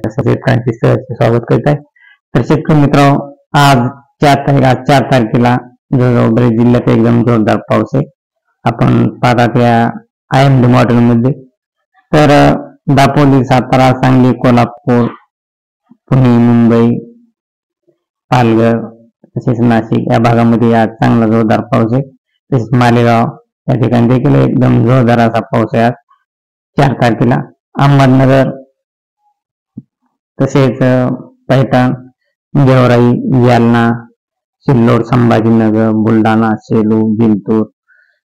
शेतकऱ्यांचे सहर्ष स्वागत करीत आहे. तर शेतकरी मित्रांनो, आज 4 तारखेला जवळजवळ बरेच जिल्ह्यात एकदम जोरदार पाऊस आहे. आपण पाहतात या IMD मॉडेलमध्ये. तर दापोली, सातारा, सांगली, कोल्हापूर, पुणे, मुंबई, पालघर तसेच नाशिक या भागामध्ये आज चांगला जोरदार पाऊस आहे. तसेच मालेगाव या ठिकाणी देखील एकदम जोरदार असा पाऊस आहे आज 4 तारखेला. अहमदनगर तसेच पैठण, गेवराई, जालना, सिल्लोड, संभाजीनगर, बुलढाणा, सेलू, जिंतूर,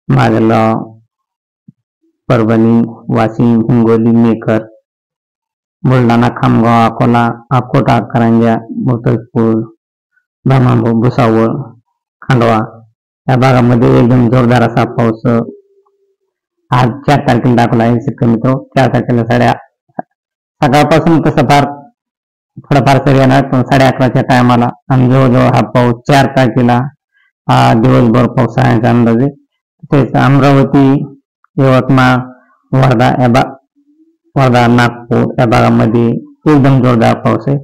माजलगाव, परभणी, वाशिम, हिंगोली, मेकर, बुलढाणा, खामगाव, अकोला, अकोटा, करंजा, मोतपूर, धामापूर, भुसावळ, खांडवा या भागामध्ये एकदम जोरदार असा पाऊस आज 4 तारखेला दाखवला आहे. शेतकरी मित्र, 4 तारखेला सकाळपासून तसं फार थोडाफार सर येणार, पण 11:30च्या टायमाला आणि जवळजवळ हा पाऊस 4 तारखेला दिवसभर पावसाळ्याचा अंदाज आहे. तसेच अमरावती, यवतमाळ, वर्धा, नागपूर या भागामध्ये एकदम जोरदार पाऊस आहे.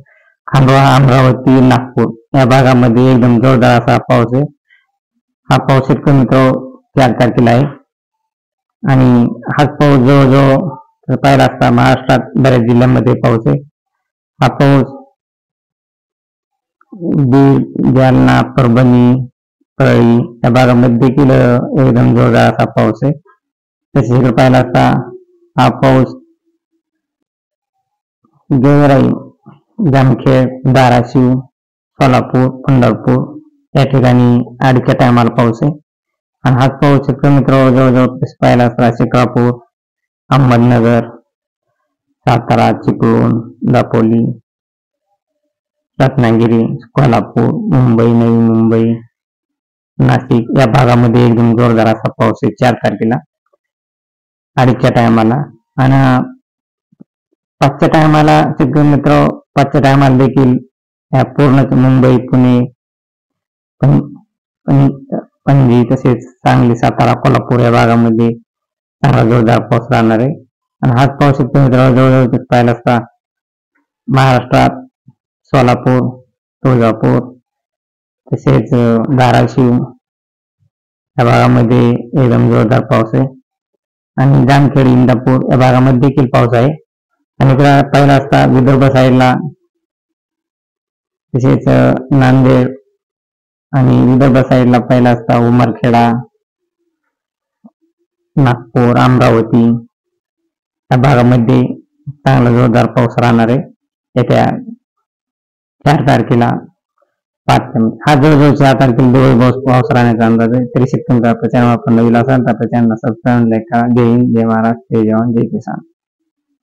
खांडवा, अमरावती, नागपूर या भागामध्ये एकदम जोरदार असा पाऊस आहे. हा पाऊस शेतकरी मित्र 4 तारखेला आहे. आणि हाच पाऊस जवळजवळ पाहिला असता महाराष्ट्रात बऱ्याच जिल्ह्यांमध्ये पाऊस आहे. हा पाऊस बीड, जालना, परभणी, परळी या भागामध्ये देखील एकदम जोरदार असा पाऊस आहे. तसेच पाहिला असता हा पाऊस गेवराई, जामखेड, धाराशिव, सोलापूर, पंढरपूर या ठिकाणी 2:30च्या टायमाला पाऊस आहे. आणि हाच पाऊस शेतकरी मित्र जवळजवळ पाहिला असता शिक्रापूर, अहमदनगर, सातारा, चिपळूण, दापोली, रत्नागिरी, कोल्हापूर, मुंबई, नवी मुंबई, नाशिक या भागामध्ये एकदम जोरदार असा पाऊस आहे 4 तारखेला 2:30च्या टायमाला. आणि 5च्या टायमाला शेतकरी मित्र 5च्या टायमाला देखील या पूर्ण मुंबई, पुणे, पणजी तसेच सांगली, सातारा, कोल्हापूर या भागामध्ये चांगला जोरदार पाऊस राहणार आहे. आणि हाच पाऊस शेतकरी मित्र जवळजवळ पाहिला असता महाराष्ट्रात सोलापूर, तुळजापूर तसेच धाराशिव या भागामध्ये एकदम जोरदार पाऊस आहे. आणि जामखेड, इंदापूर या भागामध्ये देखील पाऊस आहे. आणि पाहिला असता विदर्भ साईडला तसेच नांदेड आणि विदर्भ साईडला पाहिला असता उमरखेडा, नागपूर, अमरावती या भागामध्ये चांगला जोरदार पाऊस राहणार आहे येत्या 4 तारखेला. हा जवळजवळ 4 तारखेला दिवसभर पाऊस राहण्याचा अंदाज आहे. तरी शेतकरी चॅनल आपण नवीन असाल तर चॅनलला सबस्क्राईब, लाईक करा. जय हिंद, जय महाराष्ट्र, जय जवान, जय किसान.